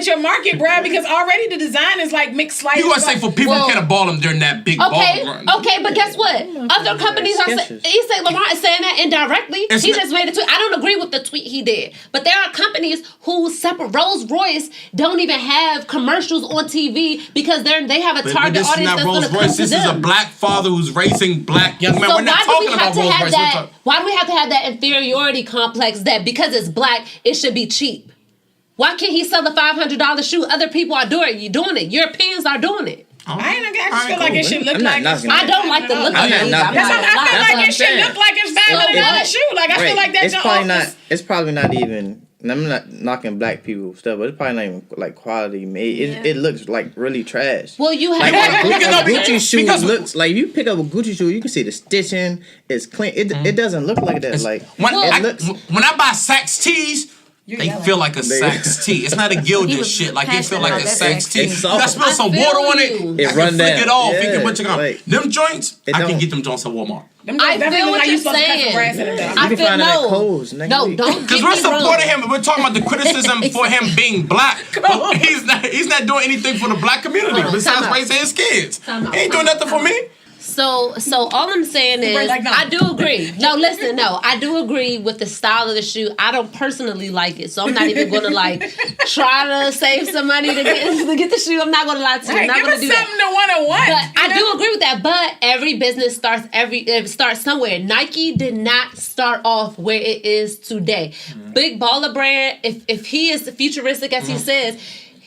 your market, bro, because already the design is like mixed slices. You want to say for people who can't ball them during that big ball run. Okay, but guess what? Other companies are saying, Lamar is saying that indirectly. He just made a tweet. I don't agree with the tweet he did. But there are companies who separate. Rolls-Royce don't even have commercials on TV because they have a target audience that's going to come to them. This is a black father who's racing black young men. So we're not talking about Rolls-Royce. Why do we have to have that inferiority complex that because it's black, it should be cheap? Why can't he sell a $500 shoe? Other people are doing it. Europeans are doing it. I just feel like it should look like it's I don't like the look of it. I feel like it should look like it's $500 shoe. Like I feel like that's it's probably not even. I'm not knocking black people stuff, but it's probably not even like quality made. It looks like really trash. Well, you have a Gucci shoe looks like if you pick up a Gucci shoe, you can see the stitching. It's clean. It doesn't look like that. Like when I buy Saks tees. They feel like a Saks tee. It's not a gilded shit. Like they feel like a Saks tee. You got spill some water on it. It run down. Flick it off. You can put your them joints. I can get them joints at Walmart. I feel what you're saying. I feel no, don't. Because we're supporting him. We're talking about the criticism for him being black. He's not doing anything for the black community besides raising his kids. He ain't doing nothing for me. So all I'm saying is, I do agree. I do agree with the style of the shoe. I don't personally like it, so I'm not even going to try to save some money to get the shoe. I'm not going to lie to you. I'm not going to do that. Something to want. But I do agree with that. But every business starts somewhere. Nike did not start off where it is today. Big Baller brand. If he is futuristic as he says,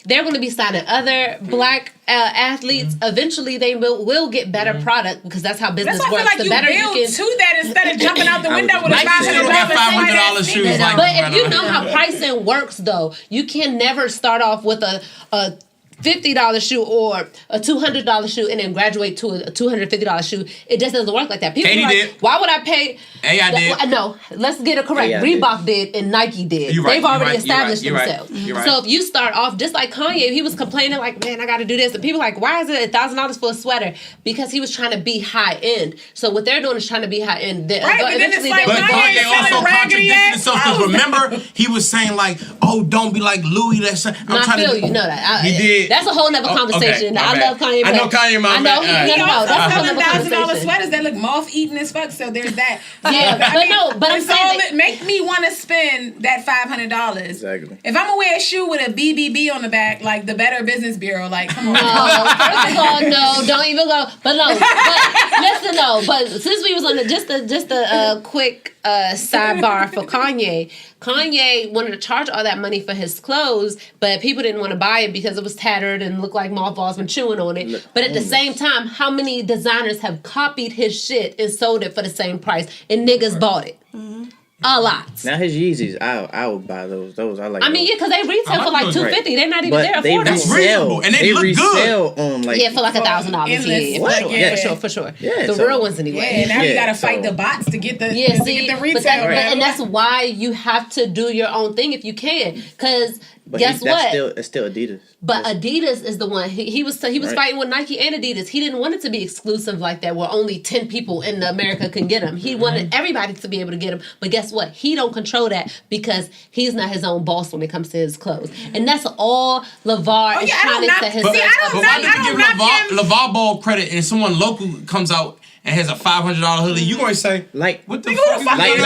they're going to be signing other black athletes. Eventually, they will get better product because that's how business works. Like the better you can to that instead of jumping out the window with a $500 shoes. But if you know how pricing works, though, you can never start off with a $50 shoe or a $200 shoe and then graduate to a $250 shoe. It just doesn't work like that. People are like, did. Why would I pay? AI did. No, let's get it correct. Reebok did and Nike did. They've already established themselves. So if you start off just like Kanye, he was complaining like, man, I got to do this. And people are like, why is it $1,000 for a sweater? Because he was trying to be high end. So what they're doing is trying to be high end. But Kanye also contradicted himself because remember he was saying like, oh, don't be like Louis. You know that. He did. That's a whole nother conversation. I love Kanye. I know Kanye, my I know. No. That's a whole nother conversation. Sweaters that look moth-eaten as fuck. So there's that. Yeah, but I'm saying that make me want to spend that $500. Exactly. If I'm gonna wear a shoe with a BBB on the back, like the Better Business Bureau, like come on. No, first of all, no, don't even go. But listen, But since we was on just a quick sidebar for Kanye. Kanye wanted to charge all that money for his clothes, but people didn't want to buy it because it was tattered and looked like mothballs been chewing on it. But at the same time, how many designers have copied his shit and sold it for the same price and niggas bought it? Mm-hmm. A lot. Now his Yeezys, I would buy those. I like. I mean, yeah, because they retail for like $250. They're not even there affordable. That's reasonable, and they look good. On like for like $1,000. For sure. Yeah, the real ones anyway. Yeah, now you gotta fight the bots to get the the retail. And that's why you have to do your own thing if you can, because. But guess what? It's still Adidas. But Adidas is the one. He was fighting with Nike and Adidas. He didn't want it to be exclusive like that, where only 10 people in America can get them. He wanted everybody to be able to get them. But guess what? He don't control that because he's not his own boss when it comes to his clothes. And that's all Lavar is trying to set his up. But why did you give Lavar Ball credit and someone local comes out and has a $500 hoodie, you gonna say like what the fuck? Like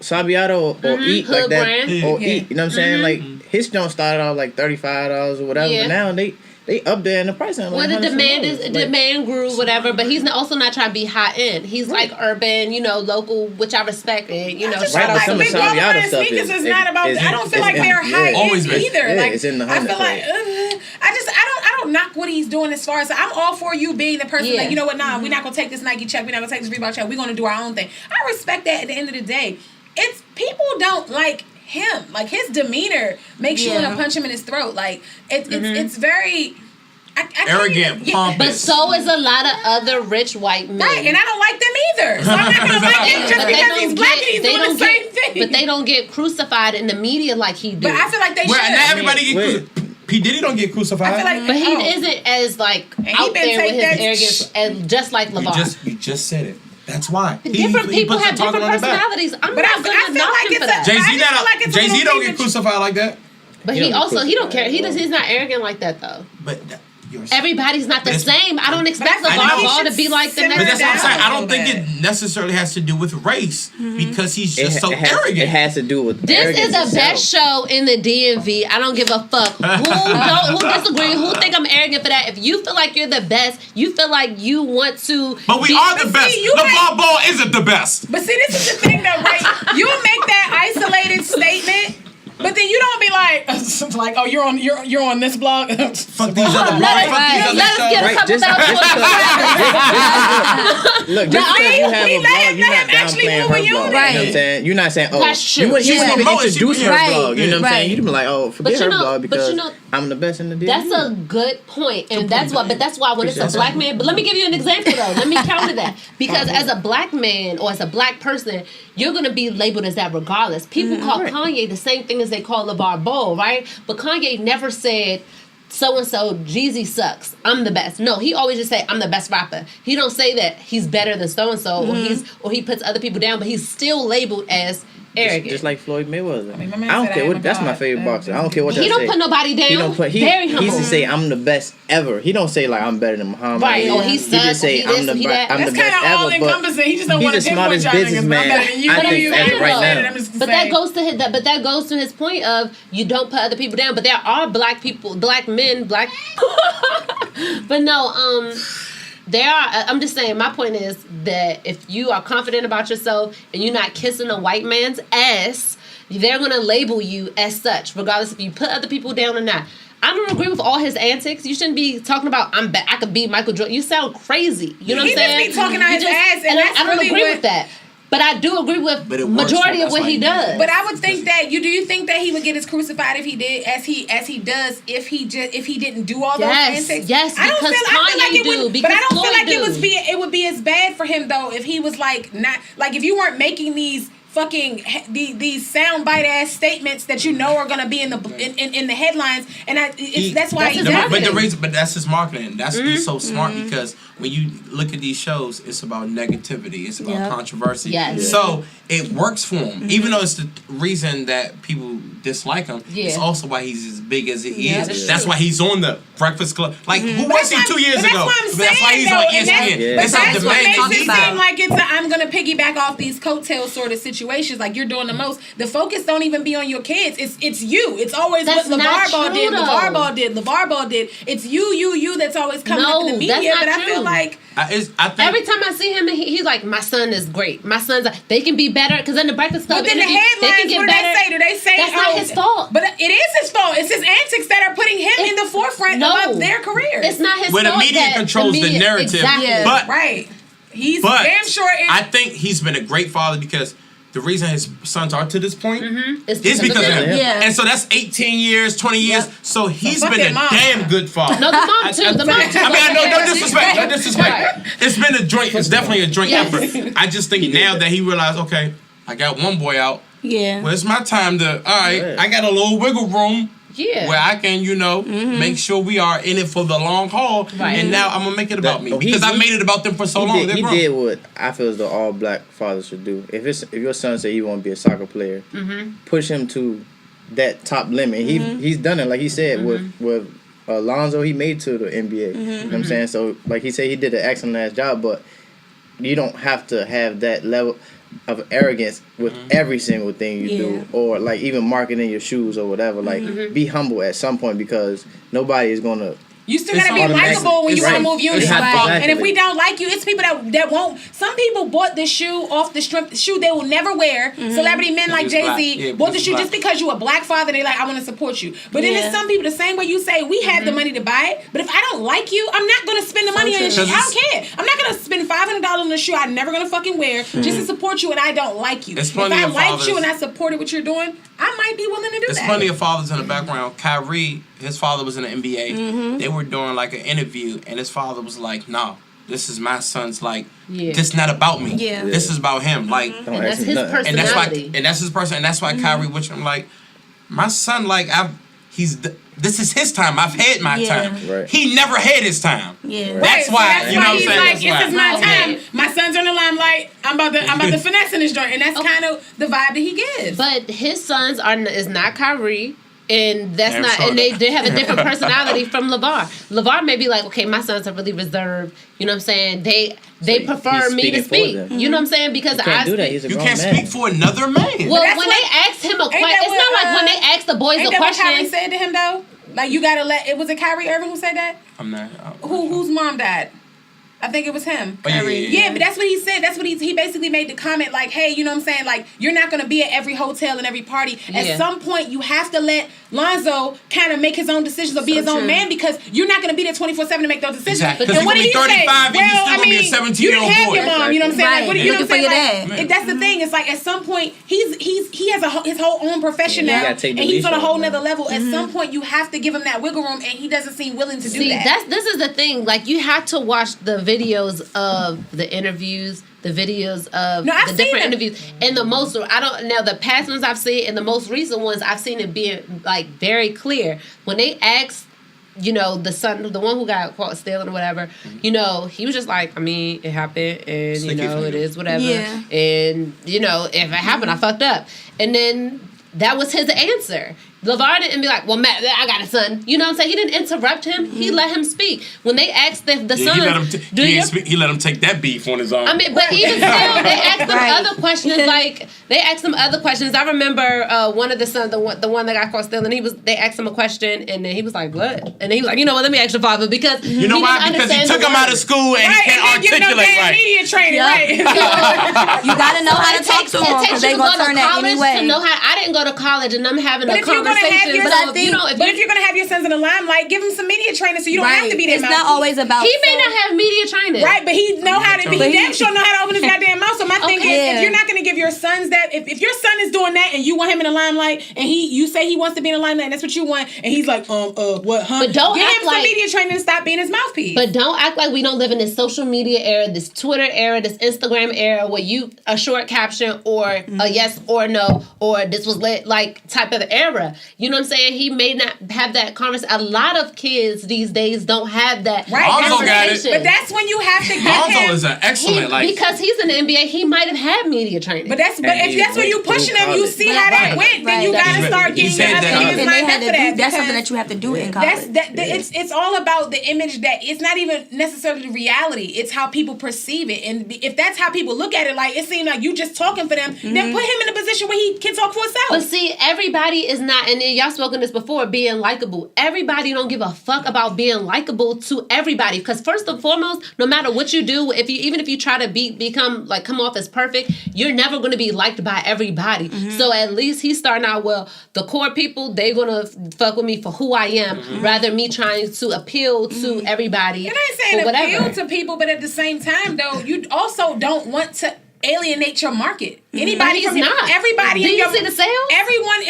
Sabiato or Eat Hood like that brand. or Eat. You know what I'm saying? Like his don't start off like $35 or whatever. But now they up there in the price. Well, the demand grew, whatever. But he's also not trying to be high end. He's like urban, local, which I respect. And shout out some of Sabiato stuff. Sneakers is not about. I don't feel like they're high end either. Like it's in the I feel like I don't knock what he's doing as far as I'm all for you being the person that, you know what, we're not gonna take this Nike check, we're not gonna take this Reebok check, we're gonna do our own thing. I respect that. At the end of the day, it's people don't like him. Like his demeanor makes you want to punch him in his throat. Like it's very arrogant, pompous. But so is a lot of other rich white men. Right, and I don't like them either. So I'm not gonna like him just because he's black and he's doing the same thing. But they don't get crucified in the media like he do. But I feel like they should. Not everybody get crucified. P. Diddy don't get crucified. I feel like, but he isn't as out there with his arrogance as just like Lavar. You just said it. That's why. Different people have different personalities. I'm not going to knock him for that. Jay-Z don't get crucified like that. But he don't care. He's not arrogant like that though. But everybody's not the same. I don't expect Lavar Ball to be like the next. But that's what I'm saying. I don't think it necessarily has to do with race because he's just so arrogant. It has to do with this is the best show in the DMV. I don't give a fuck who disagree, who think I'm arrogant for that. If you feel like you're the best, you feel like you want to. But we are the best. Lavar Ball isn't the best. But see, this is the thing, though, right? You make that isolated statement. But then you don't be like, oh, you're on this blog. Fuck these other blogs. Let us get a couple thousand. Look, just because you have a blog, you're not downplaying her blog. You know what I'm saying? You're not saying, oh, you wouldn't even introduce her blog. You know what I'm saying? You'd be like, oh, forget her blog because I'm the best in the DMV. That's a good point, and that's why when it's a black man. But let me give you an example though. Let me counter that because as a black man or as a black person, you're gonna be labeled as that regardless. People call Kanye the same thing as they call Lavar Ball, right? But Kanye never said so-and-so Jeezy sucks, I'm the best. No, he always just say I'm the best rapper. He don't say that he's better than so-and-so or he puts other people down, but he's still labeled as arrogant. Just like Floyd Mayweather. I don't care what. That's my favorite boxer. I don't care what that He don't put nobody down. Very humble. He used to say I'm the best ever. He don't say like I'm better than Muhammad. Right. He just say I'm the best ever. That's kind of all encompassing. He just don't want to pinpoint y'all niggas. I think as right now. But that goes to his point of you don't put other people down. But there are black people, black men, black. But no, there are. I'm just saying. My point is that if you are confident about yourself and you're not kissing a white man's ass, they're gonna label you as such, regardless if you put other people down or not. I don't agree with all his antics. You shouldn't be talking about I could beat Michael Jordan. You sound crazy. You know what I'm saying? He just be talking out his ass, and I don't agree with that. But I do agree with majority of what he does. But I would think that do you think that he would get as crucified if he did as he does if he didn't do all those antics? Yes, I don't feel like it would, but I don't feel like it would be as bad for him though if he was like not like if you weren't making these fucking these soundbite ass statements that you know are gonna be in the headlines, and that's why he's but that's his marketing. He's so smart because when you look at these shows, it's about negativity, it's about controversy. Yes. So it works for him, even though it's the reason that people dislike him. It's also why he's as big as he is. That's why he's on the Breakfast Club. Like who was he 2 years ago? That's why he's on ESPN. That's what makes it seem like I'm gonna piggyback off these coattails sort of situations. Like you're doing the most. The focus don't even be on your kids. It's you. It's always what LaVar Ball did. LaVar Ball did. LaVar Ball did. It's you that's always coming up in the media. But I feel like I think every time I see him, he's like, my son is great. My son's they can be better because in the Breakfast Club, but then the headlines, what do they say? That's not his fault. But it is his fault. It's his antics that are putting him in the forefront of their career. It's not his fault. Where the media controls the narrative. Exactly. But right, he's damn sure. I think he's been a great father because the reason his sons are to this point is because of him. Yeah. And so that's 18 years, 20 years. Yep. So he's been a damn good father. No, the mom too. The mom too. I mean, no disrespect. No disrespect. It's been a joint. It's definitely a joint effort. I just think now that he realized, okay, I got one boy out. Yeah. Well, it's my time to, all right, I got a little wiggle room. Yeah. Where I can, make sure we are in it for the long haul. Right. And now I'm going to make it about me. Because I made it about them for so long. He did what I feel as though all black fathers should do. If your son say he want to be a soccer player, push him to that top limit. He's done it, like he said, with Alonzo, he made to the NBA. You know what I'm saying? So, like he said, he did an excellent ass job, but you don't have to have that level of arrogance with every single thing you do, or like even marketing your shoes or whatever. Like, be humble at some point because nobody is gonna. You still gotta be likable when you want to move units. And if we don't like you, it's people that won't. Some people bought this shoe off the strength, shoe they will never wear. Celebrity men like Jay-Z bought the shoe just because you a black father. They like, I want to support you. But then there's some people, the same way you say, we have the money to buy it. But if I don't like you, I'm not gonna spend the money on your shoe. I don't care. I'm not gonna spend $500 on a shoe I'm never gonna fucking wear just to support you and I don't like you. If I liked you and I supported what you're doing, I might be willing to do that. There's plenty of fathers in the background. Kyrie, his father was in the NBA. They were doing like an interview, and his father was like, "No, this is my son's. Like, this is not about me. This is about him. Like, and that's his personality. And that's his person. And that's why Kyrie, which I'm like, my son, like, this is his time. I've had my time. Right. He never had his time. Yeah. That's why. You know what I'm saying? Like, this is my time. My son's on the limelight. I'm about to finesse in this joint, and that's kind of the vibe that he gives. But his sons is not Kyrie. And that's not, and they have a different personality from Lavar. Lavar may be like, okay, my sons are really reserved. You know what I'm saying? They prefer me to speak. You know what I'm saying? Because you can't do that. He's a grown man. Speak for another man. Well, when they asked him a question, it's not like when they asked the boys a question. What Kyrie said to him though? Like you gotta let. Was it Kyrie Irving who said that? I'm not. Whose mom died? I think it was him. Oh, yeah, but that's what he said. That's what he basically made the comment like, hey, you know what I'm saying? Like, you're not going to be at every hotel and every party. At some point, you have to let Lonzo kind of make his own decisions or be his own man because you're not going to be there 24/7 to make those decisions. Exactly. Because what did he 35 say? And he's still going to be a 17-year-old boy. You didn't have your mom, you know what I'm saying? Right. Like, what you know what I'm saying? Like, that's the thing. It's like at some point, he has his whole own profession now, and he's on a whole nother level. At some point, you have to give him that wiggle room, and he doesn't seem willing to do that. This is the thing. Like, you have to watch the videos of the interviews, the videos of the different interviews, and the most the past ones I've seen and the most recent ones I've seen it being like very clear when they asked, you know, the son, the one who got caught stealing or whatever, you know, he was just like, I mean, it happened, and you know, it is whatever, and you know, if it happened, I fucked up, and then that was his answer. LeVar didn't be like, well, Matt, I got a son. You know what I'm saying? He didn't interrupt him. He let him speak. When they asked the son, he let him take that beef on his own. I mean, but even still, they asked him other questions. Like they asked him other questions. I remember one of the sons, the one that got caught stealing. They asked him a question, and then he was like, "What?" And then he was like, "You know what? Let me ask your father because you know why? Because he took him out of school and he can't articulate right. Media training, right? You got to know how to talk to him because they gonna turn that anyway. I didn't go to college, and I'm having a conversation. But if you're gonna have your sons in the limelight, give him some media training so you don't have to be there. It's not always about. He may not have media training, right? But he know how to be. He damn sure know how to open his goddamn mouth. So my thing is, if you're not gonna give your sons that, if your son is doing that and you want him in the limelight, and you say he wants to be in the limelight, and that's what you want, and he's like, what, huh? But don't give act him some media training and stop being his mouthpiece. But don't act like we don't live in this social media era, this Twitter era, this Instagram era, where you a short caption or a yes or no or this was lit like type of era. You know what I'm saying? He may not have that conversation. A lot of kids these days don't have that conversation. But that's when you have to get him. Lonzo is an excellent because he's in the NBA. He might have had media training. But if that's when you pushing him, you see how that went. Then you gotta start getting your other kids lined up for that. That's something that you have to do in college. It's all about the image that it's not even necessarily reality. It's how people perceive it, and if that's how people look at it, like it seems like you just talking for them, then put him in a position where he can talk for himself. But see, everybody is not, and y'all spoken this before, being likable. Everybody don't give a fuck about being likable to everybody. Because first and foremost, no matter what you do, even if you try to come off as perfect, you're never going to be liked by everybody. So at least he's starting out, well, the core people, they're going to fuck with me for who I am, rather me trying to appeal to everybody. And I ain't saying appeal to people, but at the same time, though, you also don't want to alienate your market. Anybody from everybody. Do you see the sales? Everyone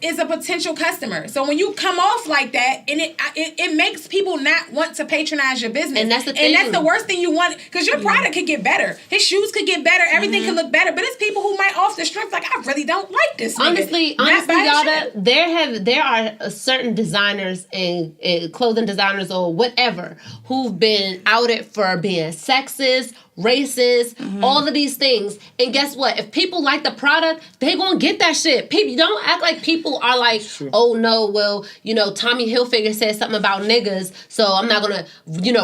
is a potential customer. So when you come off like that, and it makes people not want to patronize your business. And that's the thing. And that's the worst thing you want, because your product could get better. His shoes could get better. Everything could look better. But it's people who might off the strength like, I really don't like this. Honestly, y'all, there are certain designers and clothing designers or whatever who've been outed for being sexist, racist, all of these things. And guess what? If people like the product, they gonna get that shit. People don't act like people are like, oh no, well, you know, Tommy Hilfiger said something about niggas, so I'm not gonna,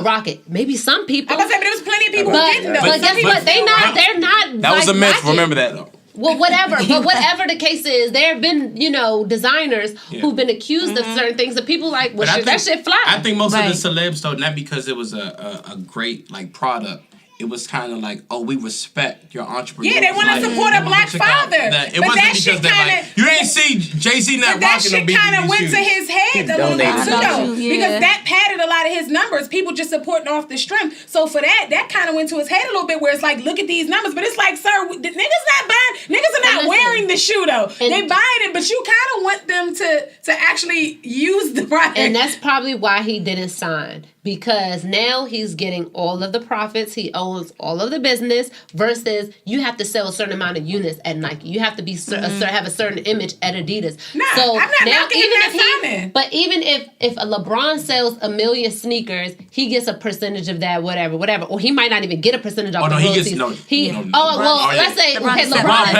rock it. Maybe some people. I was saying, but there was plenty of people who didn't though. But guess what? They're not. That was a myth. Remember that though. Well, whatever. But whatever the case is, there have been, designers who've been accused of certain things that people like, well, that shit fly. I think most of the celebs, though, not because it was a great, product. It was kind of like, oh, we respect your entrepreneur. Yeah, they want to support a black father. It wasn't because they you didn't see Jay-Z not rocking no BBB shoes. That shit kind of went to his head a little bit too, though. Because that padded a lot of his numbers. People just supporting off the strength. So for that kind of went to his head a little bit, where it's like, look at these numbers. But it's like, sir, niggas are not wearing the shoe, though. They buying it, but you kind of want them to actually use the product. And that's probably why he didn't sign. Because now he's getting all of the profits. He owns owns all of the business versus you have to sell a certain amount of units at Nike. You have to be have a certain image at Adidas. Nah, so I'm not now even if a LeBron sells 1 million sneakers, he gets a percentage of that, whatever, or he might not even get a percentage off the royalties. Let's say LeBron.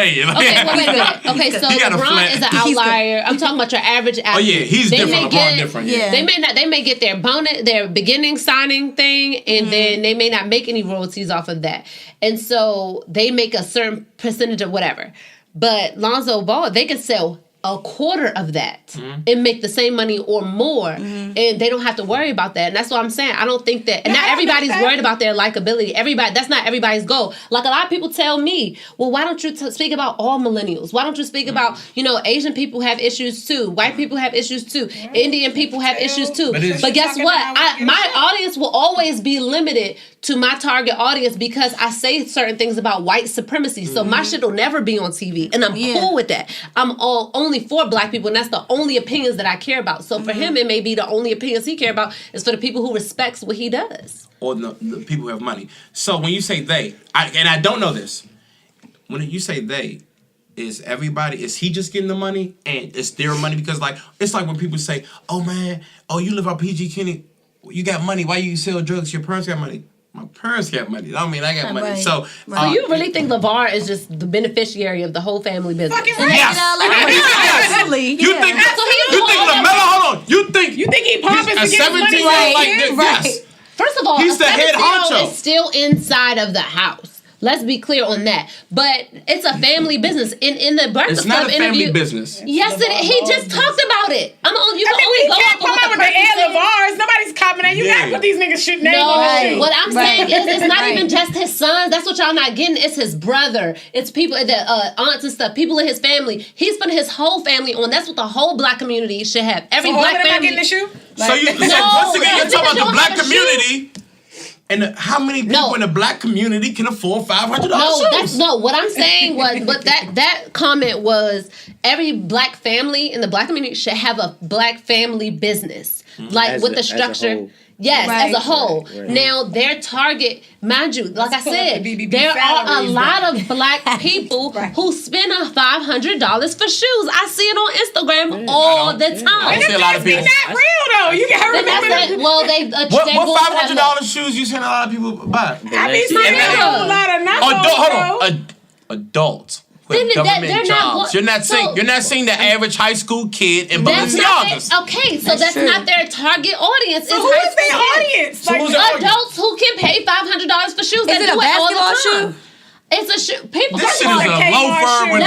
Okay, so LeBron is an outlier. I'm talking about your average athlete. Oh yeah, he's different. LeBron different. Yeah. They may get their bonus, their beginning signing thing, and then they may not make any royalties off of that. And so they make a certain percentage of whatever. But Lonzo Ball, they can sell a quarter of that and make the same money or more, and they don't have to worry about that. And that's what I'm saying. I don't think that, and not everybody's worried about their likability. That's not everybody's goal. Like a lot of people tell me, well, why don't you speak about all millennials? Why don't you speak about, Asian people have issues too, white people have issues too, Indian people have issues too. But guess what? My audience will always be limited to my target audience because I say certain things about white supremacy. So my shit will never be on TV, and I'm cool with that. I'm only for black people, and that's the only opinions that I care about. So for him, it may be the only opinions he care about is for the people who respects what he does. Or the people who have money. So when you say they, and I don't know this, when you say they, is he just getting the money and it's their money? Because it's like when people say, oh man, you live out PG County, you got money, why you sell drugs? Your parents got money. My parents got money. I mean, I got money. Right. So you really think LeVar is just the beneficiary of the whole family business? Fucking right. Yes. Absolutely. You think LaMelo? Hold on. You think he popping a 17-year-old like this? Right. Yes. First of all, he's the head honcho. Is still inside of the house. Let's be clear on that. But it's a family business. In the Breakfast Club interview, family business. Yes, he just talked about it. You can't come out with the LeVars. Nobody's copping that. You gotta put these niggas' name on the shoe. What I'm saying is, it's not even just his sons. That's what y'all not getting. It's his brother. It's people, the aunts and stuff. People in his family. He's putting his whole family on. That's what the whole black community should have. Every black family. Getting the shoe. So once again, you're talking about the black community. And how many people in the black community can afford $500 shoes? What I'm saying was, but that comment was every black family in the black community should have a black family business, with the structure. Yes, as a whole. Right. Now, their target, mind you, like I said, there are a lot of black people who spend $500 for shoes. I see it on Instagram all the time. I see a lot of people. It's not real, though. You gotta remember that. What $500 shoes you seen a lot of people buy? I mean, a whole lot of knockoffs. Adults. Government jobs. You're not seeing the average high school kid in Balenciagas. Okay, so that's not their target audience. So who is their audience? Adults who can pay $500 for shoes. Is it a basketball shoe? It's a shoe. People. This shit is a loafer with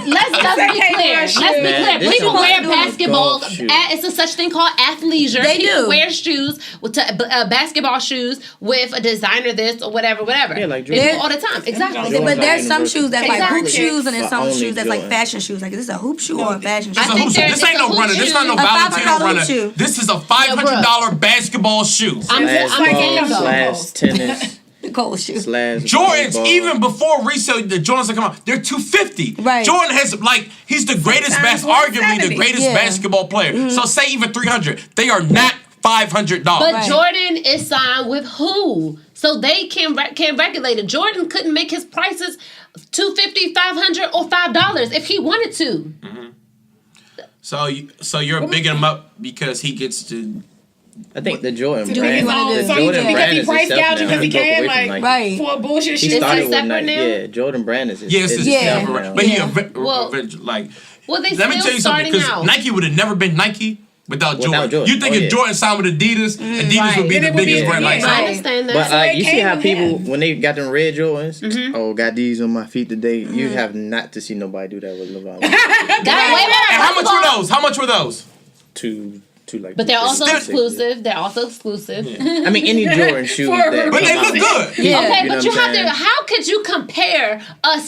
Let's be clear. Let's be clear. People wear basketball. It's a such thing called athleisure. People wear shoes with basketball shoes with a designer this or whatever. Yeah, like all the time. Exactly. But there's some shoes that's like hoop shoes, and then some shoes that's like fashion shoes. Like, is this a hoop shoe or a fashion shoe? This ain't no runner. This not no Valentino runner. This is a $500 basketball shoe. Slash tennis. Cold shoe. Jordans, even before resale, the Jordans that come out, they're $250. Right. Jordan has he's the greatest arguably the greatest basketball player. Mm-hmm. So say even $300. They are not $500. But Jordan is signed with who? So they can regulate it. Jordan couldn't make his prices $250, $500, or $5 if he wanted to. Mm-hmm. So you're bigging him up because he gets to. I think the Jordan brand. Because he price gouging because he can, for bullshit shit. He started with Nike. Yeah, Jordan brand is separate. But he let me tell you something, because Nike would have never been Nike without Jordan. You think if Jordan signed with Adidas, Adidas would be the biggest brand. I understand that. But you see how people, when they got them red Jordans, got these on my feet today, you have not to see nobody do that with LeVar. And how much were those? But they're also exclusive. They're also exclusive. Yeah. I mean, any Jordan shoe. But they look good. Yeah. Okay, but you have to. How could you compare a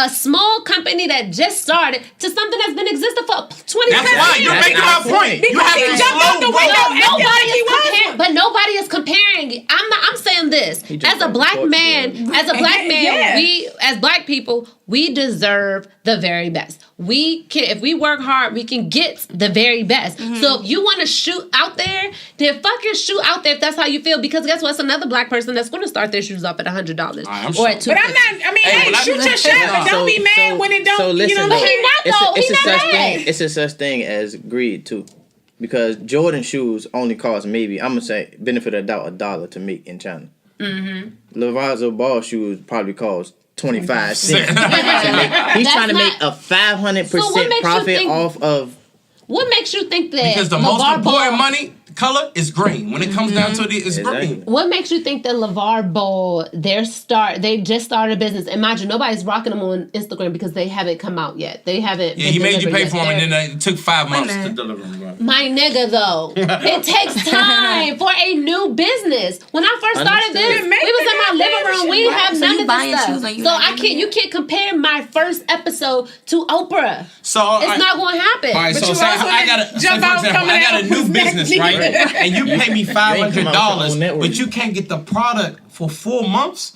small company that just started to something that's been existing for 20 years? That's why you're making my point. You have to slow. But nobody is comparing. I'm saying this as a black man. We as black people, we deserve the very best. we can, if we work hard, we can get the very best. So if you want to shoot out there, then fucking shoot out there if that's how you feel. Because guess what? It's another black person that's going to start their shoes off at $100 or at $250. But I'm not. I mean, shoot your shot, but don't be mad when it don't. So listen, but he not though. He not mad. It's a such thing as greed too, because Jordan shoes only cost maybe, I'm gonna say, benefit of the doubt, $1 to make in China. Lavar Ball shoes probably cost 25 cents. He's trying to make a 500% profit off of. What makes you think that? Because the most important money color is green. When it comes down to it, it's green. What makes you think that Lavar Ball, they just started a business? Imagine nobody's rocking them on Instagram because they haven't come out yet. They haven't. Yeah, he made you pay for them, and then it took 5 months to deliver them. My nigga, though, it takes time for a new business. When I first started this, we was in my living room. We didn't have none of this stuff. So I can't. You can't compare my first episode to Oprah. So it's not going to happen. All right, so say I got a new business, right? And you pay me $500, but you can't get the product for 4 months.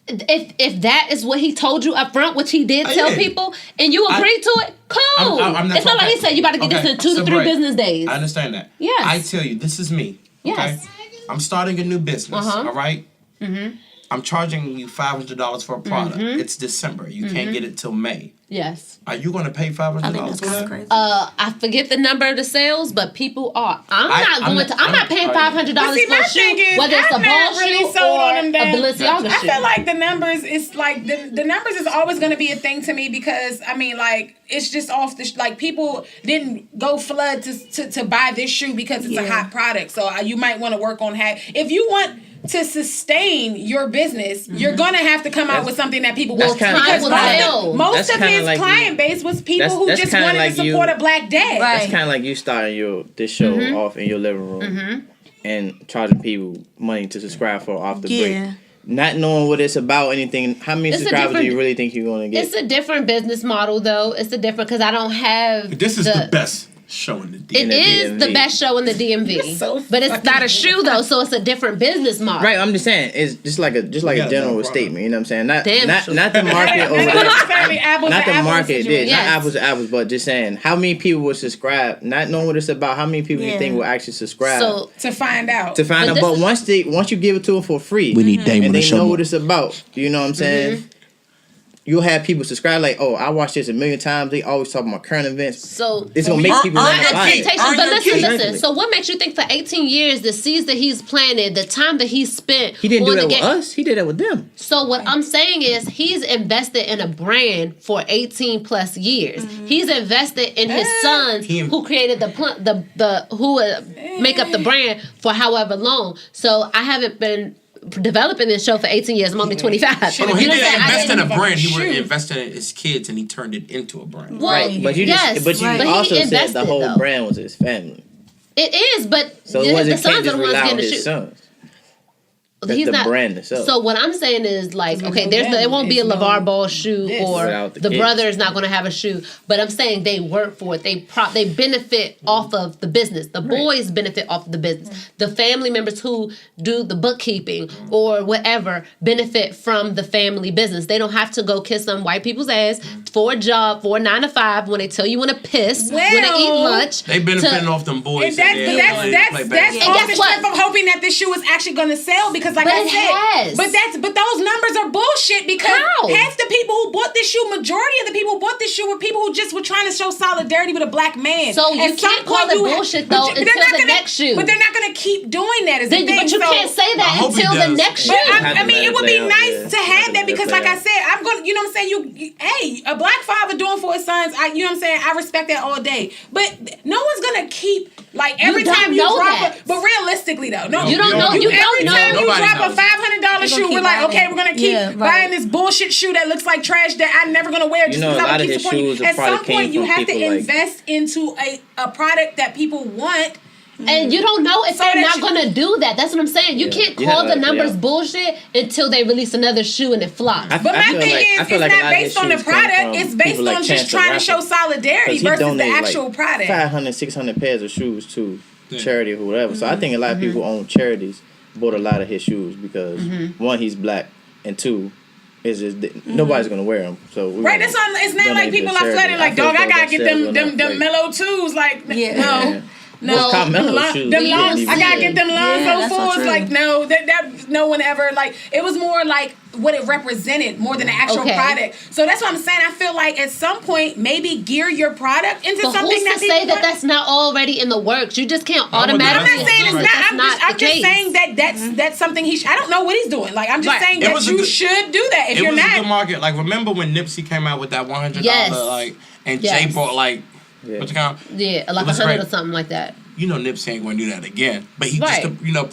If that is what he told you up front, which he did tell people, and you agreed to it, cool. It's not like he said you about to get this in 2 to 3 business days. I understand that. Yes. I tell you, this is me. Yes. Okay? I'm starting a new business, all right? I'm charging you $500 for a product. It's December. You can't get it till May. Yes. Are you going to pay $500 for that? Crazy. I forget the number of the sales, but people are. I'm not paying $500 for a shoe, whether it's a ball shoe or a Balenciaga shoe. I feel like the numbers is like the numbers is always going to be a thing to me because I mean like it's just off the like people didn't go flood to buy this shoe because it's a hot product. So you might want to work on if you want to sustain your business, you're gonna have to come out with something that people will tell. Most of his client base was people who just wanted to support a black dad. Right. That's kind of like you starting this show off in your living room and charging people money to subscribe for off the break. Not knowing what it's about, anything. How many subscribers do you really think you're gonna get? It's a different business model, though. It's a different because I don't have. This is the best show in the DMV. It is the best show in the DMV, but it's not a shoe though, so it's a different business model. Right, I'm just saying it's just like a general statement. You know what I'm saying? Not the market over there. Not the market, not apples to apples, but just saying how many people will subscribe, not knowing what it's about. How many people you think will actually subscribe? So to find out. But once you give it to them for free, we need Damon and they to show know more. what it's about. You know what I'm saying? You'll have people subscribe like, oh, I watched this 1,000,000 times. They always talk about current events. So it's gonna make people want to buy it. But listen. So what makes you think for 18 years, the seeds that he's planted, the time that he's spent, he didn't do that with us. He did that with them. So what I'm saying is, he's invested in a brand for 18 plus years. He's invested in his sons, who created who make up the brand for however long. So I haven't been developing this show for 18 years. I'm only 25. He didn't invest in a brand. He invested in his kids, and he turned it into a brand. Well, right, but you also said the whole brand was his family. It is, but so the sons are the ones getting the shoe. Sons. He's the not, brand itself. So what I'm saying is like, okay, there won't be a Lavar Ball shoe or the brother is not going to have a shoe, but I'm saying they work for it. They benefit off of the business. The boys benefit off of the business. The family members who do the bookkeeping or whatever benefit from the family business. They don't have to go kiss some white people's ass for a job, for a 9 to 5 when they tell you when to piss, when to eat lunch. They benefiting off them boys. That's off the strength of hoping that this shoe is actually going to sell because like I said, but those numbers are bullshit because half the people who bought this shoe, majority of the people who bought this shoe were people who just were trying to show solidarity with a black man. So you can't call it bullshit though until the next shoe. But they're not going to keep doing that. But you can't say that until the next shoe. I mean, it would be nice to have that because, like I said, I'm going to, you know what I'm saying? A black father doing for his sons, you know what I'm saying? I respect that all day. But no one's going to keep, like, every time you drop but realistically though, no. You don't know. Every time you drop a $500 shoe, we're like, okay, we're gonna keep buying this bullshit shoe that looks like trash that I'm never gonna wear just because I keep supporting you. At some point, you have to invest into a product that people want. And you don't know if they're not going to do that. That's what I'm saying. You can't call the numbers bullshit until they release another shoe and it flops. But my thing is, it's not based on the product. It's based on just trying to show solidarity versus the actual product. 500, 600 pairs of shoes to charity or whatever. So I think a lot of people who own charities bought a lot of his shoes because one, he's black, and two, It's just nobody's gonna wear them. So right, that's on. It's not like people are flooding like, dog. I gotta get them mellow twos. Like no. No, I gotta get them Lonzo fools. Like no, that no one ever like. It was more like what it represented more than the actual product. So that's what I'm saying. I feel like at some point maybe gear your product into something who's that to say that that's not already in the works. You just can't automatically. I'm not saying it's not. I'm just saying that that's something he. I don't know what he's doing. Like I'm just saying that you should do that if you're not. It was a good market. Like remember when Nipsey came out with that $100 like, and Jay bought like what you call? Yeah, like 100 or something like that. You know Nipsey ain't going to do that again. But he just,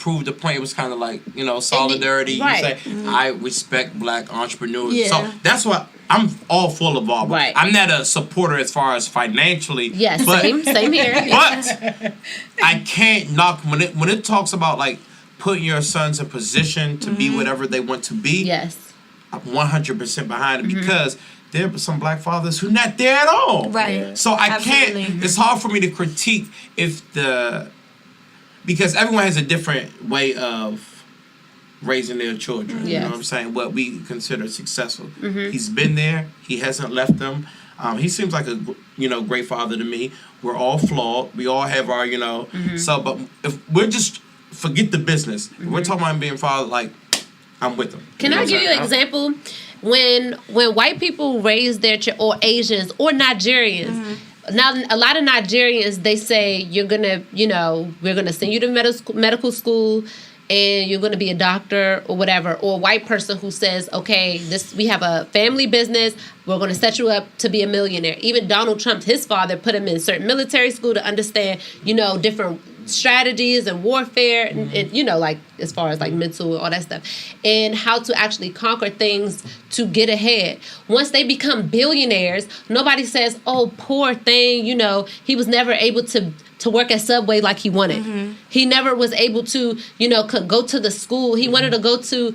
proved the point. It was kind of like, solidarity. You say, I respect black entrepreneurs. Yeah. So that's what, I'm all for Lavar Ball. Right. I'm not a supporter as far as financially. Yes, but, same here. But I can't knock, when it talks about like putting your sons in position to be whatever they want to be. Yes. I'm 100% behind it because there are some black fathers who not there at all. Right. Yeah. So I can't, it's hard for me to critique because everyone has a different way of raising their children. You know what I'm saying? What we consider successful. He's been there. He hasn't left them. He seems like a great father to me. We're all flawed. We all have our, so, but if we're just, forget the business. If we're talking about being father, like, I'm with them. Can I give you an example? When white people raise their or Asians or Nigerians, now a lot of Nigerians, they say you're gonna, we're gonna send you to medical school, and you're gonna be a doctor or whatever. Or a white person who says, okay, we have a family business, we're gonna set you up to be a millionaire. Even Donald Trump, his father, put him in certain military school to understand, different strategies and warfare and like as far as like mental all that stuff and how to actually conquer things to get ahead. Once they become billionaires, nobody says, oh, poor thing, he was never able to work at Subway like he wanted. He never was able to go to the school he wanted to go to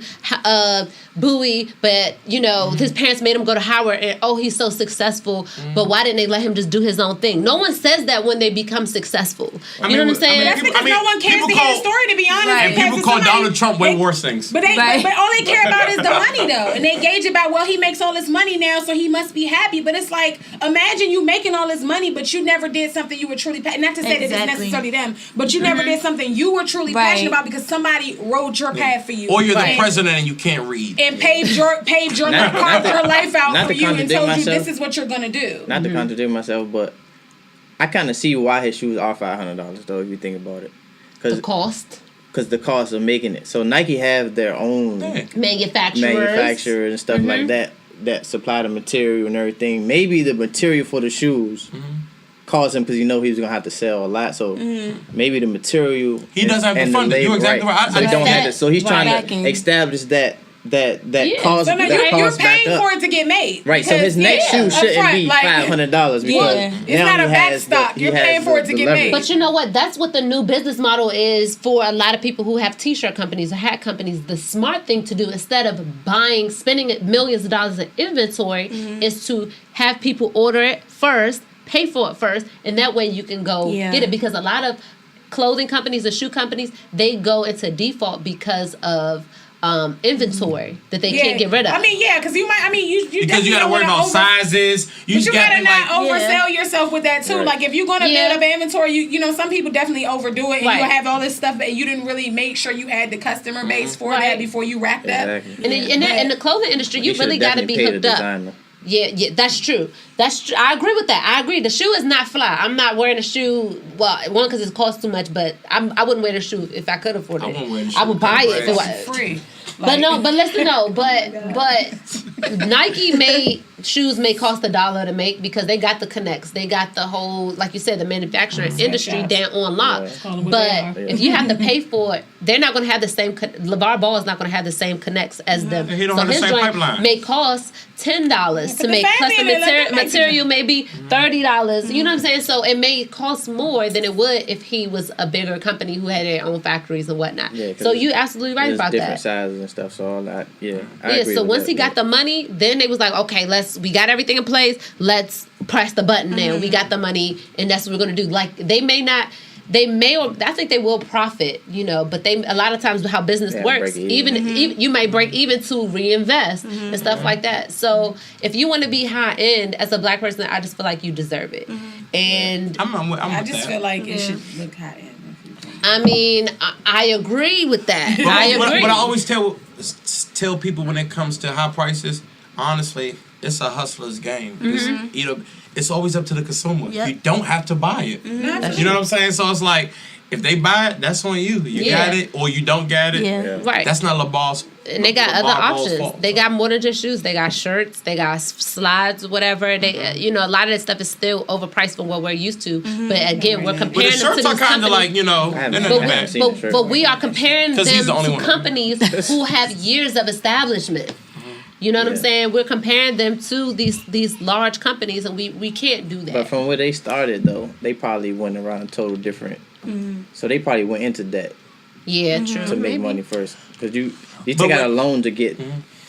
Bowie, but his parents made him go to Howard, and he's so successful, but why didn't they let him just do his own thing? No one says that when they become successful. You know what I'm saying? That's because no one cares to hear the story, to be honest. Right. And people call Donald Trump way worse things. But all they care about is the money, though. And they gauge about, well, he makes all this money now, so he must be happy. But it's like, imagine you making all this money, but you never did something you were truly passionate. Not to say that it's necessarily them, but you never did something you were truly passionate about because somebody rode your path for you. Or you're the president and you can't read. And paved your life out for you and told you this is what you're going to do. Not to contradict myself, but I kind of see why his shoes are $500 though, if you think about it. The cost? Because the cost of making it. So Nike have their own manufacturers and stuff like that supply the material and everything. Maybe the material for the shoes caused him because he was gonna have to sell a lot. So maybe the material he doesn't have to fund it. You're exactly right. So he don't have to. So he's trying to establish that cost. So you're paying for it to get made. Right. So his next shoe shouldn't be $500 because it's not a back stock. You're paying for it to get made. But you know what? That's what the new business model is for a lot of people who have t-shirt companies or hat companies. The smart thing to do instead of spending millions of dollars in inventory is to have people order it first, pay for it first, and that way you can go get it. Because a lot of clothing companies or shoe companies, they go into default because of inventory that they can't get rid of. I mean, because you because you got to worry about sizes. You gotta not oversell yourself with that too. Right. Like if you're gonna build up inventory, some people definitely overdo it, and you'll have all this stuff, but you didn't really make sure you had the customer base for that before you wrapped up. And in the clothing industry, you really got to be hooked up. Yeah, that's true. I agree with that. I agree. The shoe is not fly. I'm not wearing a shoe. Well, one, because it costs too much, but I wouldn't wear the shoe if I could afford it. I would buy it if it was free. But Nike made shoes may cost $1 to make because they got the connects. They got the whole, like you said, the manufacturing industry down on lock. But if you have to pay for it, they're not going to have the same. Lavar Ball is not going to have the same connects as them. He don't have the same pipeline. May cost $10 to make custom material, maybe $30. You know what I'm saying? So it may cost more than it would if he was a bigger company who had their own factories and whatnot. Yeah, so you're absolutely right about different that. Sizes and stuff. So all that, I agree so with once that, he got the money, then they was like, okay, we got everything in place. Let's press the button now. We got the money, and that's what we're gonna do. Like they may not. they may, or I think they will profit, but a lot of times how business works, even you may break even to reinvest and stuff like that. So if you want to be high end as a Black person, I just feel like you deserve it. And I just feel like it should look high end. I mean, I agree with that. I agree. But I always tell people when it comes to high prices, honestly, it's a hustler's game. It's always up to the consumer. Yep. You don't have to buy it. You know what I'm saying? So it's like, if they buy it, that's on you. You got it, or you don't get it. Yeah. Right. That's not Lavar Ball's. And they got other options. They got more than just shoes. They got shirts. They got slides, whatever. They, a lot of that stuff is still overpriced for what we're used to. But again, we're comparing them to these companies. Kind of like, but we are comparing them to companies who have years of establishment. You know what I'm saying? We're comparing them to these large companies, and we can't do that. But from where they started, though, they probably went around total different. So they probably went into debt. Yeah, true. To make money first, because you take out a loan to get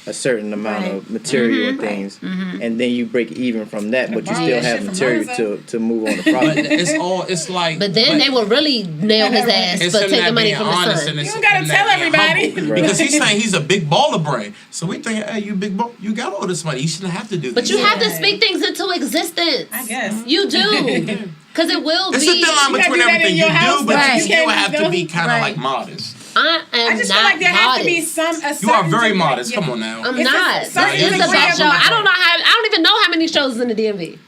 a certain amount of material and things, and then you break even from that, but you still have material to move on the profit. It's like. But then they will really nail his ass for taking money from the son. You don't gotta tell everybody. Because he's saying he's a big baller brain. So we think, hey, you big baller, you got all this money. You shouldn't have to do this. But you have to speak things into existence. I guess. You do. Because it will be. It's a thin line between everything you do, but you still have to be kind of like modest. I just feel like there has to be some. You are very modest. Come on now. I'm not. It's a best show. I don't even know how many shows is in the DMV.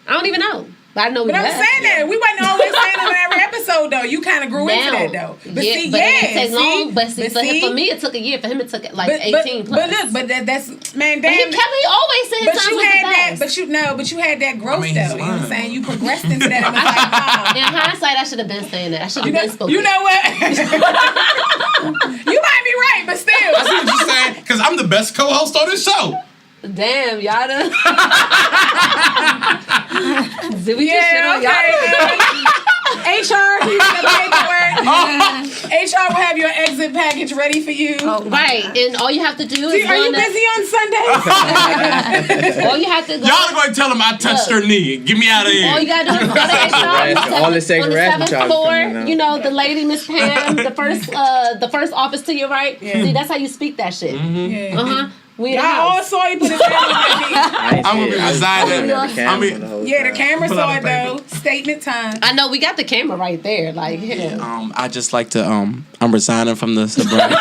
I don't even know. But I know we. But I'm saying that we wasn't always saying it on every episode though. You kind of grew into that though. But it didn't take long. But for me it took a year. For him it took like 18 plus. But look, that's man. Damn. But he always said his time was the best. But you had that growth though. You know what I'm saying? You progressed into that. And like, in hindsight, I should have been saying that. I should have been spoken. You know what? You might be right, but still. I see what you're saying because I'm the best co-host on this show. Damn, y'all done. Did we just shit on y'all? HR, HR will have your exit package ready for you. Oh, right, and all you have to do is. Are you busy on Sundays? All you have to go. Y'all are going to tell them I touched her knee. Get me out of here. All you got to do is go to HR. All the sexual harassment charges. The lady, Miss Pam, the first office to your right. Yeah. See, that's how you speak that shit. Y'all all saw you put his hand on my knee. I'm going to be resigning. The camera saw it though. Statement time. I know, we got the camera right there. Like, I just like to, I'm resigning from the sobriety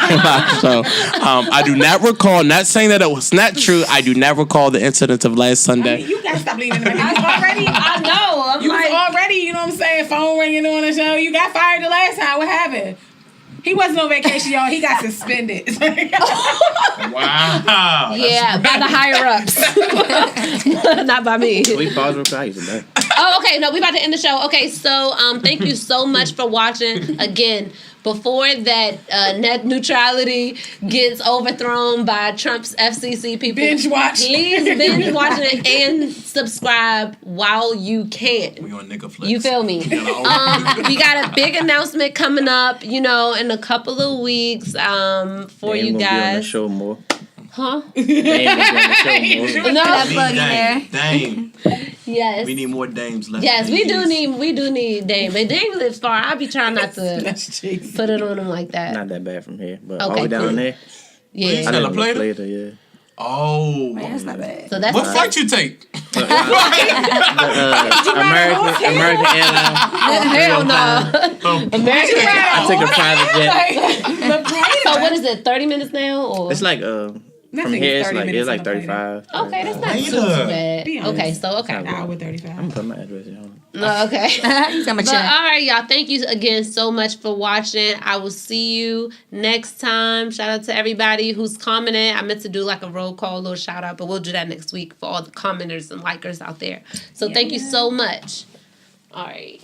so I do not recall, not saying that it was not true, I do not recall the incident of last Sunday. I mean, you got to stop leaving the already. I know. You was already, you know what I'm saying, phone ringing on the show. You got fired the last time. What happened? He wasn't on vacation, y'all. He got suspended. Wow. Yeah, by the higher ups. Not by me. We paused real quick. Oh, okay. No, we about to end the show. Okay, so thank you so much for watching. Again, before that net neutrality gets overthrown by Trump's FCC people, binge watch. Please binge watch it and subscribe while you can. We on Nigga You feel me? We got a big announcement coming up, in a couple of weeks for you guys. Be on the show more. Huh? Dame. Yes. We need more dames left. Yes, we do need Dame. But Dame lives far. I be trying not to put it on him like that. Not that bad from here, but okay, all the way down there. Yeah. I didn't play later. Yeah. Oh, man, that's not bad. So that's what flight you take? American Airlines. Hell no. American I took a private jet. So what is it? 30 minutes now, or it's like from here it's like 35. Okay, that's not too bad. Okay, so an hour with 35. I'm gonna put my address on. No, okay. But all right, y'all. Thank you again so much for watching. I will see you next time. Shout out to everybody who's commenting. I meant to do like a roll call, little shout out, but we'll do that next week for all the commenters and likers out there. So thank you so much. All right.